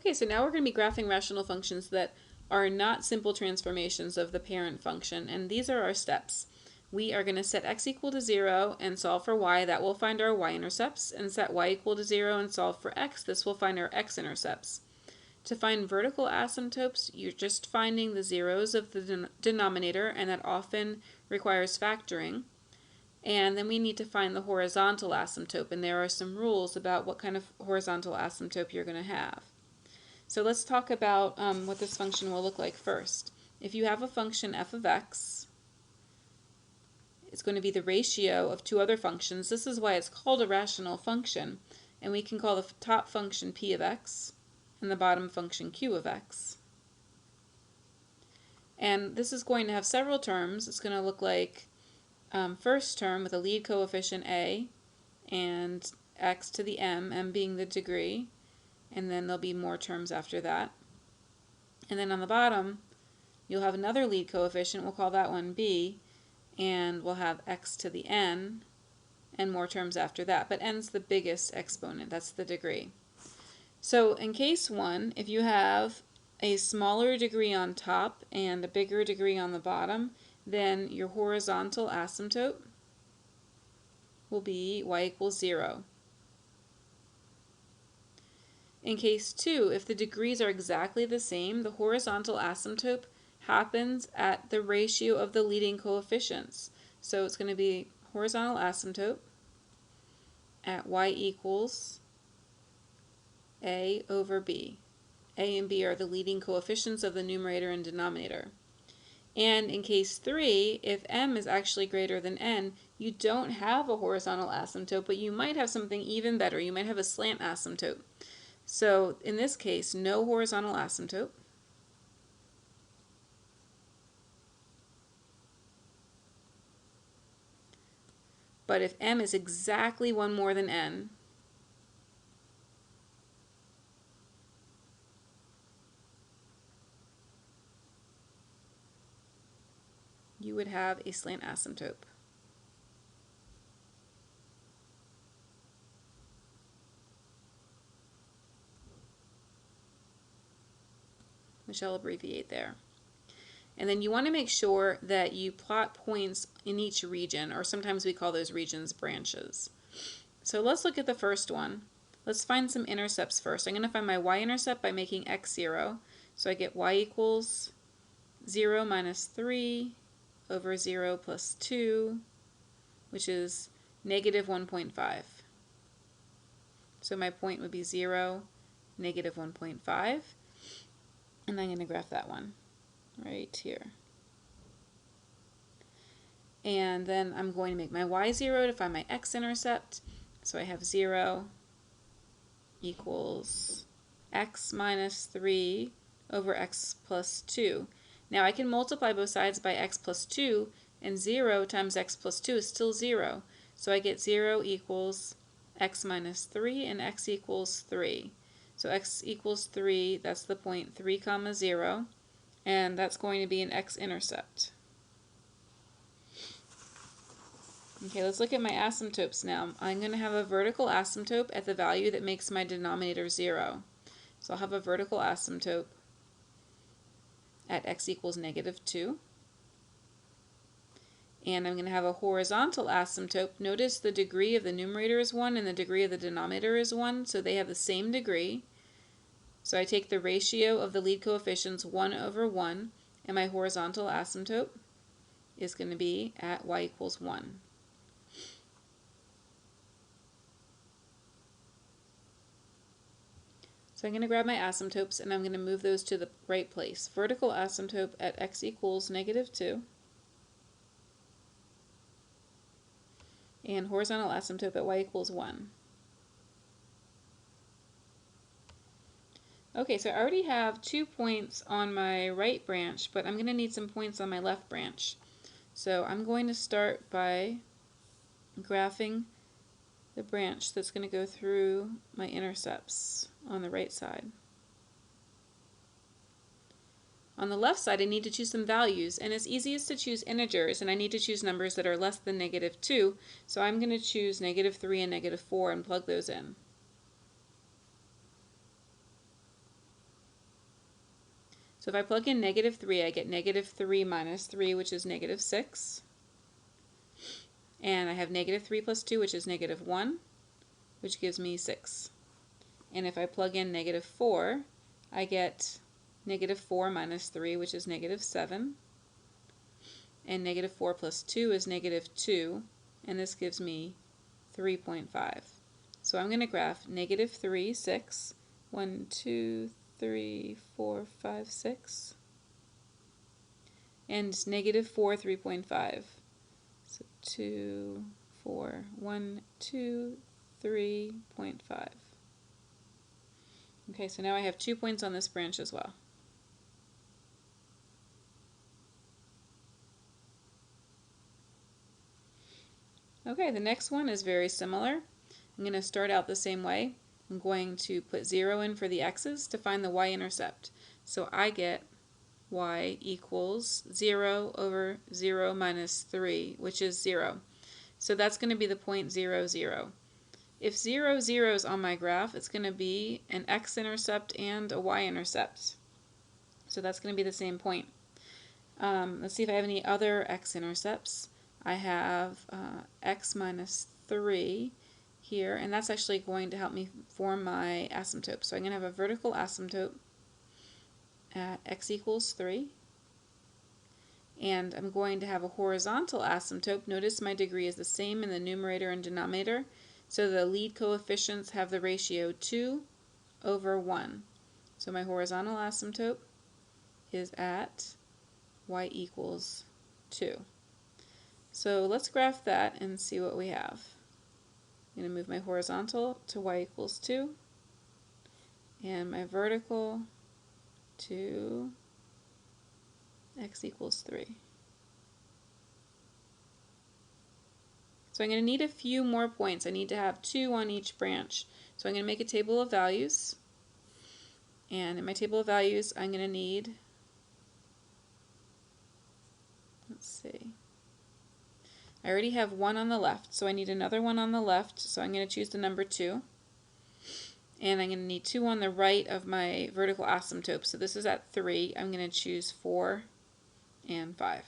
Okay, so now we're going to be graphing rational functions that are not simple transformations of the parent function, and these are our steps. We are going to set x equal to 0 and solve for y. That will find our y-intercepts, and set y equal to 0 and solve for x. This will find our x-intercepts. To find vertical asymptotes, you're just finding the zeros of the denominator, and that often requires factoring. And then we need to find the horizontal asymptote, and there are some rules about what kind of horizontal asymptote you're going to have. So let's talk about what this function will look like first. If you have a function f of x, it's going to be the ratio of two other functions. This is why it's called a rational function. And we can call the top function p of x and the bottom function q of x. And this is going to have several terms. It's going to look like first term with a lead coefficient a and x to the m being the degree. And then there'll be more terms after that. And then on the bottom, you'll have another lead coefficient. We'll call that one b, and we'll have x to the n, and more terms after that. But n's the biggest exponent. That's the degree. So in case 1, if you have a smaller degree on top and a bigger degree on the bottom, then your horizontal asymptote will be y equals 0. In case 2, if the degrees are exactly the same, the horizontal asymptote happens at the ratio of the leading coefficients. So it's going to be horizontal asymptote at y equals a over b. A and b are the leading coefficients of the numerator and denominator. And in case 3, if m is actually greater than n, you don't have a horizontal asymptote, but you might have something even better. You might have a slant asymptote. So in this case, no horizontal asymptote. But if m is exactly 1 more than n, you would have a slant asymptote. We shall abbreviate there. And then you want to make sure that you plot points in each region, or sometimes we call those regions branches. So let's look at the first one. Let's find some intercepts first. I'm going to find my y-intercept by making x 0. So I get y equals 0 minus 3 over 0 plus 2, which is negative 1.5. So my point would be 0, negative 1.5. And I'm going to graph that one right here. And then I'm going to make my y 0 to find my x-intercept. So I have 0 equals x minus 3 over x plus 2. Now I can multiply both sides by x plus 2, and 0 times x plus 2 is still 0. So I get 0 equals x minus 3, and x equals 3. So x equals 3, that's the point 3 comma 0, and that's going to be an x-intercept. Okay, let's look at my asymptotes now. I'm going to have a vertical asymptote at the value that makes my denominator 0. So I'll have a vertical asymptote at x equals negative 2. And I'm going to have a horizontal asymptote. Notice the degree of the numerator is 1 and the degree of the denominator is 1, so they have the same degree. So I take the ratio of the lead coefficients 1 over 1, and my horizontal asymptote is going to be at y equals 1. So I'm going to grab my asymptotes and I'm going to move those to the right place. Vertical asymptote at x equals negative 2. And horizontal asymptote at y equals 1. Okay, so I already have 2 points on my right branch, but I'm going to need some points on my left branch. So I'm going to start by graphing the branch that's going to go through my intercepts on the right side. On the left side, I need to choose some values, and it's easiest to choose integers, and I need to choose numbers that are less than negative 2, so I'm going to choose negative 3 and negative 4 and plug those in. So if I plug in negative 3, I get negative 3 minus 3, which is negative 6. And I have negative 3 plus 2, which is negative 1, which gives me 6. And if I plug in negative 4, I get negative 4 minus 3, which is negative 7. And negative 4 plus 2 is negative 2, and this gives me 3.5. So I'm going to graph negative 3, 6, 1, 2, 3, 4, 5, 6, and negative 4, 3.5. So 2, 4, 1, 2, 3.5. Okay, so now I have 2 points on this branch as well. Okay, the next one is very similar. I'm going to start out the same way. I'm going to put 0 in for the x's to find the y-intercept. So I get y equals 0 over 0 minus 3, which is 0. So that's going to be the point 0, 0. If 0, 0 is on my graph, it's going to be an x-intercept and a y-intercept. So that's going to be the same point. Let's see if I have any other x-intercepts. I have x minus 3 here, and that's actually going to help me form my asymptote. So I'm going to have a vertical asymptote at x equals 3, and I'm going to have a horizontal asymptote. Notice my degree is the same in the numerator and denominator, so the lead coefficients have the ratio 2 over 1. So my horizontal asymptote is at y equals 2. So let's graph that and see what we have. I'm going to move my horizontal to y equals 2 and my vertical to x equals 3. So I'm going to need a few more points. I need to have 2 on each branch. So I'm going to make a table of values. And in my table of values, I'm going to need, let's see, I already have 1 on the left, so I need another 1 on the left, so I'm going to choose the number 2. And I'm going to need 2 on the right of my vertical asymptote. So this is at 3. I'm going to choose 4 and 5.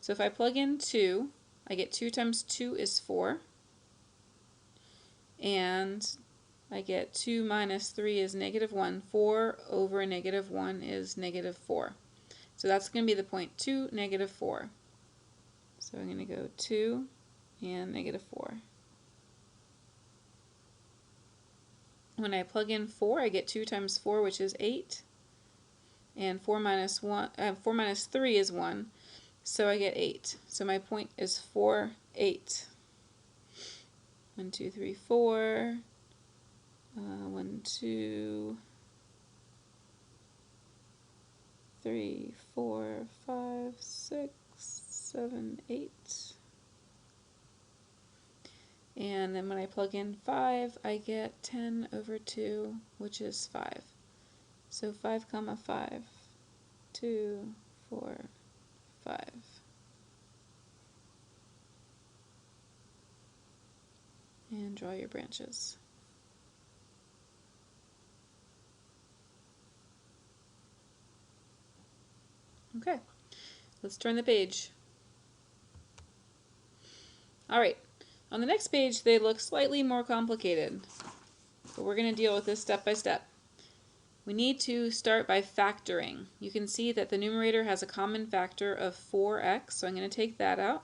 So if I plug in 2, I get 2 times 2 is 4. And I get 2 minus 3 is negative 1. 4 over negative 1 is negative 4. So that's going to be the point 2, negative 4. So I'm going to go 2 and negative 4. When I plug in 4, I get 2 times 4, which is 8. And 4 minus 3 is 1. So I get 8. So my point is 4, 8. 1, 2, 3, 4. 1, 2, 3, 4, 5, 6, 7, 8. And then when I plug in 5, I get 10 over 2, which is 5. So 5 comma 5, 2, 4, 5. And draw your branches. Okay, let's turn the page. Alright, on the next page they look slightly more complicated, but we're going to deal with this step by step. We need to start by factoring. You can see that the numerator has a common factor of 4x, so I'm going to take that out.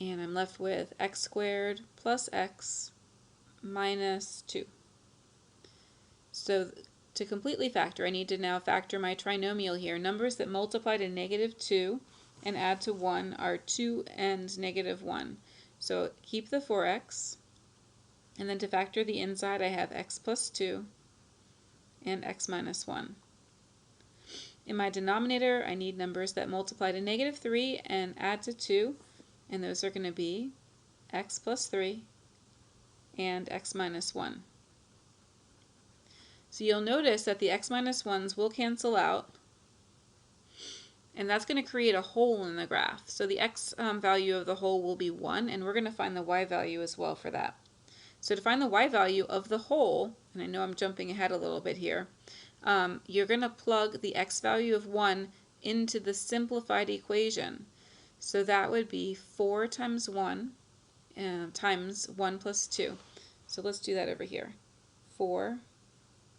And I'm left with x squared plus x minus 2. So to completely factor, I need to now factor my trinomial here. Numbers that multiply to negative 2 and add to 1 are 2 and negative 1. So keep the 4x, and then to factor the inside I have x plus 2 and x minus 1. In my denominator I need numbers that multiply to negative 3 and add to 2, and those are going to be x plus 3 and x minus 1. So you'll notice that the x minus 1's will cancel out, and that's going to create a hole in the graph. So the x value of the hole will be 1, and we're going to find the y value as well for that. So to find the y value of the hole, and I know I'm jumping ahead a little bit here, you're going to plug the x value of 1 into the simplified equation. So that would be 4 times 1 times 1 plus 2. So let's do that over here. 4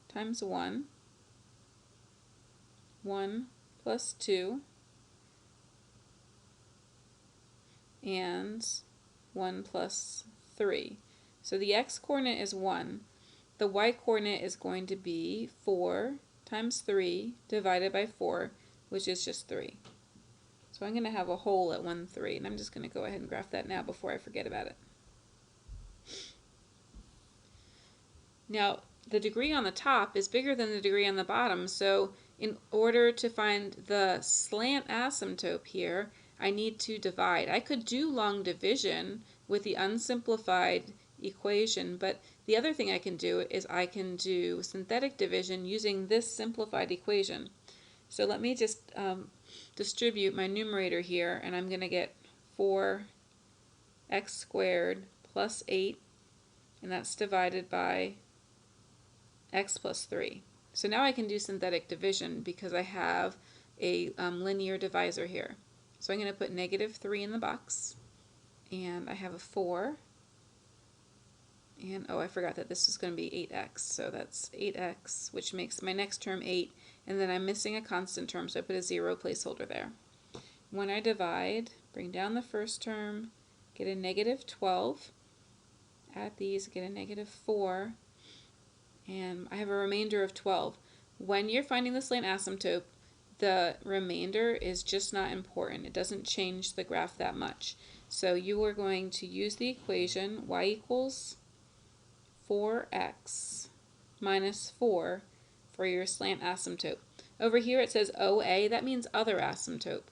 times 1, 1 plus 2, and 1 plus 3. So the x-coordinate is 1. The y-coordinate is going to be 4 times 3 divided by 4, which is just 3. So I'm going to have a hole at 1, 3, and I'm just going to go ahead and graph that now before I forget about it. Now, the degree on the top is bigger than the degree on the bottom, so in order to find the slant asymptote here, I need to divide. I could do long division with the unsimplified equation, but the other thing I can do is I can do synthetic division using this simplified equation. So let me just distribute my numerator here, and I'm going to get 4x squared plus 8, and that's divided by x plus 3. So now I can do synthetic division because I have a linear divisor here. So I'm going to put negative 3 in the box, and I have a 4, and oh, I forgot that this is going to be 8x, so that's 8x, which makes my next term 8, and then I'm missing a constant term, so I put a 0 placeholder there. When I divide, bring down the first term, get a negative 12, add these, get a negative 4, and I have a remainder of 12. When you're finding the slant asymptote, the remainder is just not important. It doesn't change the graph that much. So you are going to use the equation y equals 4x minus 4 for your slant asymptote. Over here it says OA, that means other asymptote,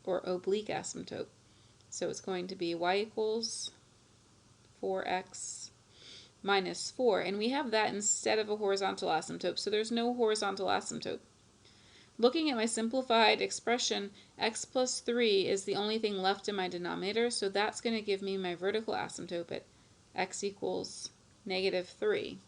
or oblique asymptote. So it's going to be y equals 4x minus 4, and we have that instead of a horizontal asymptote, so there's no horizontal asymptote. Looking at my simplified expression, x plus 3 is the only thing left in my denominator, so that's going to give me my vertical asymptote at x equals negative 3.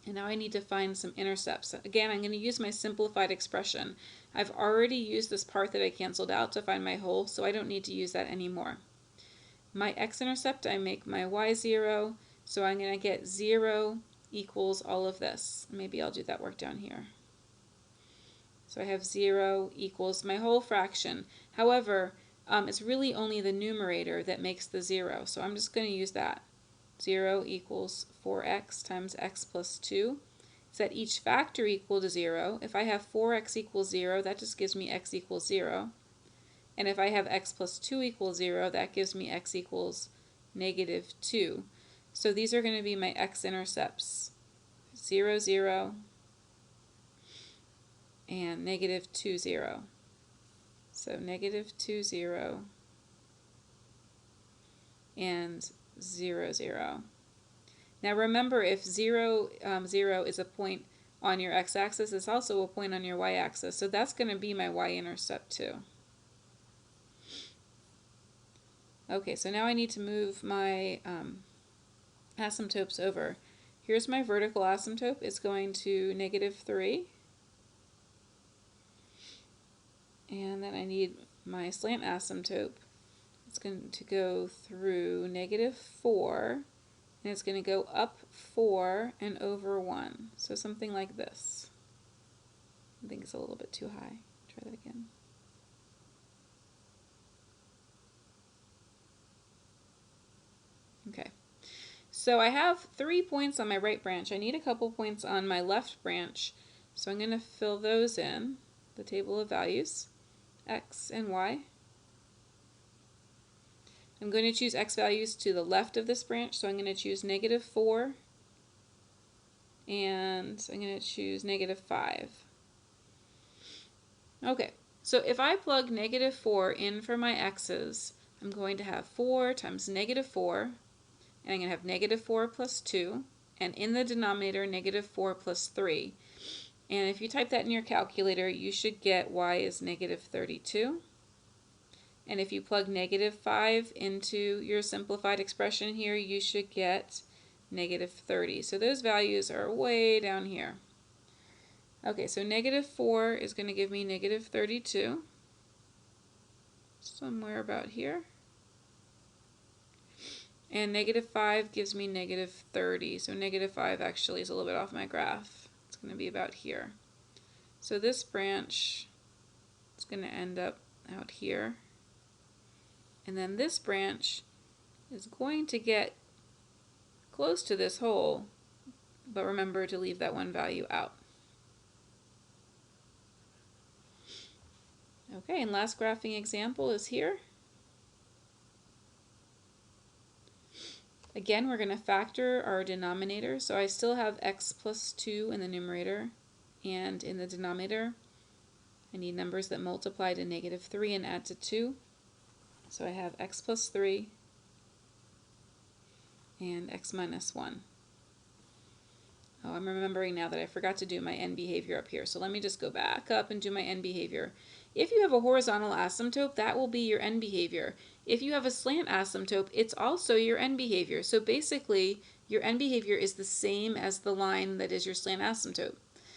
And now I need to find some intercepts. Again, I'm going to use my simplified expression. I've already used this part that I canceled out to find my hole, so I don't need to use that anymore. My x-intercept, I make my y0, so I'm going to get 0 equals all of this. Maybe I'll do that work down here. So I have 0 equals my whole fraction. However, it's really only the numerator that makes the 0, so I'm just going to use that. 0 equals 4x times x plus 2. Set each factor equal to 0. If I have 4x equals 0, that just gives me x equals 0. And if I have x plus 2 equals 0, that gives me x equals negative 2. So these are going to be my x-intercepts. 0, 0, and negative 2, 0. So negative 2, 0, and 0, 0. Now remember, if 0, 0 is a point on your x-axis, it's also a point on your y-axis. So that's going to be my y-intercept too. Okay, so now I need to move my asymptotes over. Here's my vertical asymptote. It's going to negative 3. And then I need my slant asymptote. It's going to go through negative 4, and it's going to go up 4 and over 1. So something like this. I think it's a little bit too high. Try that again. Okay. So I have 3 points on my right branch. I need a couple points on my left branch. So I'm going to fill those in, the table of values, x and y. I'm going to choose x values to the left of this branch, so I'm going to choose negative 4, and I'm going to choose negative 5. Okay, so if I plug negative 4 in for my x's, I'm going to have 4 times negative 4, and I'm going to have negative 4 plus 2, and in the denominator, negative 4 plus 3. And if you type that in your calculator, you should get y is negative 32. And if you plug negative 5 into your simplified expression here, you should get negative 30. So those values are way down here. Okay, so negative 4 is going to give me negative 32, somewhere about here. And negative 5 gives me negative 30, so negative 5 actually is a little bit off my graph. It's going to be about here. So this branch is going to end up out here. And then this branch is going to get close to this hole, but remember to leave that one value out. Okay, and last graphing example is here. Again, we're going to factor our denominator, so I still have x plus 2 in the numerator, and in the denominator I need numbers that multiply to negative 3 and add to 2. So I have x plus 3 and x minus 1. Oh, I'm remembering now that I forgot to do my end behavior up here. So let me just go back up and do my end behavior. If you have a horizontal asymptote, that will be your end behavior. If you have a slant asymptote, it's also your end behavior. So basically, your end behavior is the same as the line that is your slant asymptote.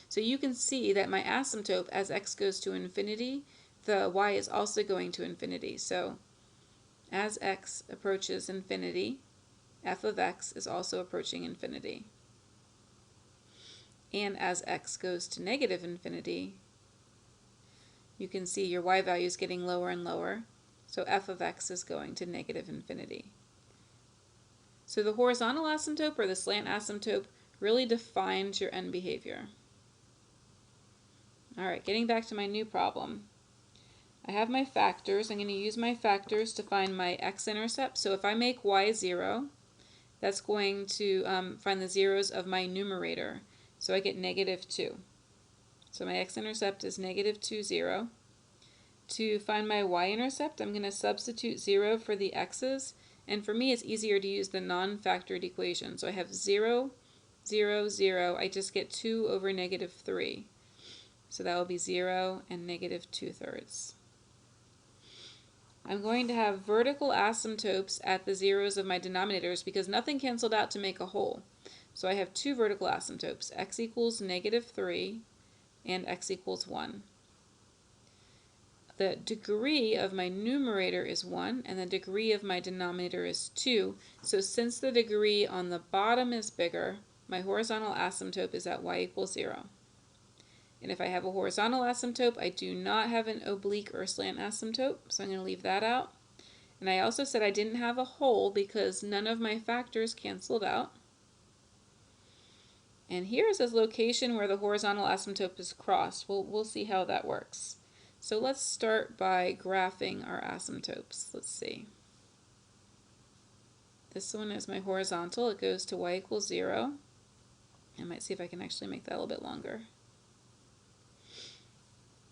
So you can see that my asymptote, as x goes to infinity, the y is also going to infinity. So as x approaches infinity, f of x is also approaching infinity. And as x goes to negative infinity, you can see your y value is getting lower and lower, so f of x is going to negative infinity. So the horizontal asymptote or the slant asymptote really defines your end behavior. Alright, getting back to my new problem. I have my factors. I'm going to use my factors to find my x-intercept. So if I make y 0, that's going to find the zeros of my numerator. So I get negative 2. So my x-intercept is negative 2, 0. To find my y-intercept, I'm going to substitute 0 for the x's. And for me, it's easier to use the non-factored equation. So I have 0, 0, 0. I just get 2 over negative 3. So that will be 0 and negative 2/3. I'm going to have vertical asymptotes at the zeros of my denominators because nothing canceled out to make a whole. So I have two vertical asymptotes, x equals negative 3 and x equals 1. The degree of my numerator is 1 and the degree of my denominator is 2. So since the degree on the bottom is bigger, my horizontal asymptote is at y equals 0. And if I have a horizontal asymptote, I do not have an oblique or slant asymptote, so I'm going to leave that out. And I also said I didn't have a hole because none of my factors canceled out. And here is a location where the horizontal asymptote is crossed. We'll see how that works. So let's start by graphing our asymptotes. Let's see. This one is my horizontal. It goes to y equals 0. I might see if I can actually make that a little bit longer.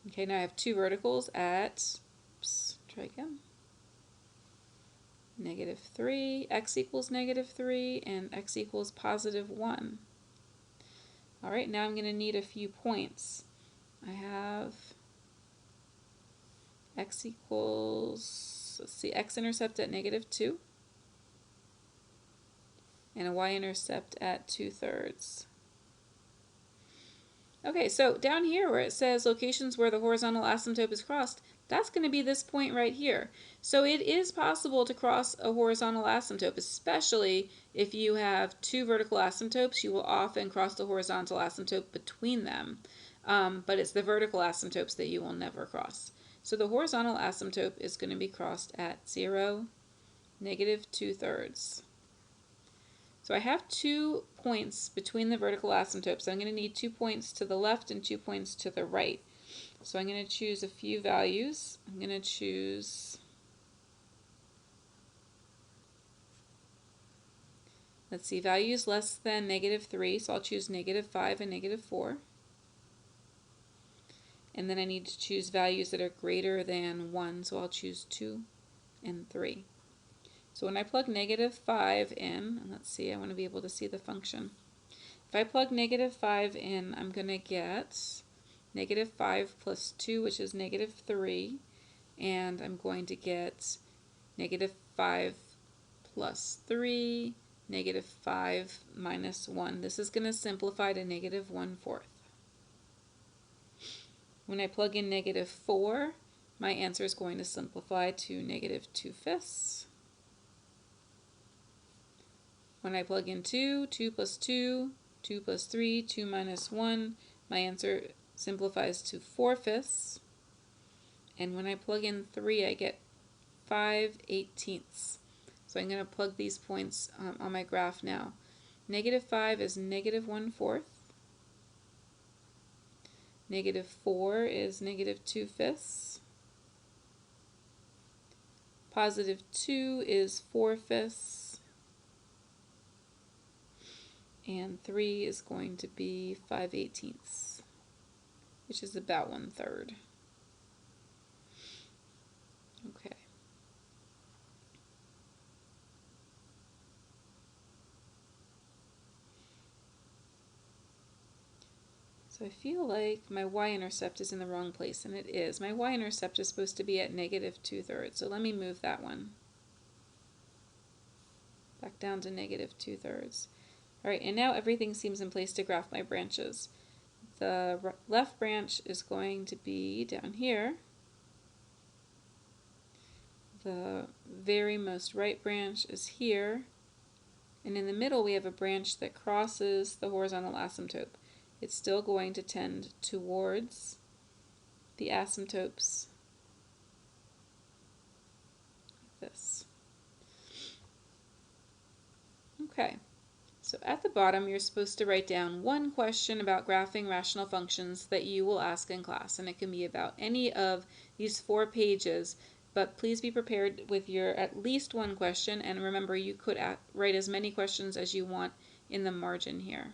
Okay, now I have two verticals at, try again, negative 3, x equals negative 3, and x equals positive 1. Alright, now I'm going to need a few points. I have x equals, let's see, x-intercept at negative 2, and a y-intercept at 2/3. Okay, so down here where it says locations where the horizontal asymptote is crossed, that's going to be this point right here. So it is possible to cross a horizontal asymptote, especially if you have two vertical asymptotes. You will often cross the horizontal asymptote between them, but it's the vertical asymptotes that you will never cross. So the horizontal asymptote is going to be crossed at 0, negative 2/3. So I have 2 points between the vertical asymptotes. So I'm going to need 2 points to the left and 2 points to the right. So I'm going to choose a few values. I'm going to choose, let's see, values less than negative 3. So I'll choose negative 5 and negative 4. And then I need to choose values that are greater than 1. So I'll choose 2 and 3. So when I plug negative 5 in, and let's see, I want to be able to see the function. If I plug negative 5 in, I'm going to get negative 5 plus 2, which is negative 3, and I'm going to get negative 5 plus 3, negative 5 minus 1. This is going to simplify to negative 1/4. When I plug in -4, my answer is going to simplify to -2/5. When I plug in 2, 2 plus 2, 2 plus 3, 2 minus 1, my answer simplifies to 4/5. And when I plug in 3, I get 5/18. So I'm going to plug these points on my graph now. -5 is -1/4. -4 is -2/5. +2 is 4/5. And 3 is going to be 5/18, which is about 1/3. Okay. So I feel like my y-intercept is in the wrong place, and it is. My y-intercept is supposed to be at -2/3, so let me move that one back down to -2/3. All right, and now everything seems in place to graph my branches. The left branch is going to be down here. The very most right branch is here. And in the middle we have a branch that crosses the horizontal asymptote. It's still going to tend towards the asymptotes like this. Okay, so at the bottom you're supposed to write down one question about graphing rational functions that you will ask in class, and it can be about any of these 4 pages, but please be prepared with your at least one question, and remember you could write as many questions as you want in the margin here.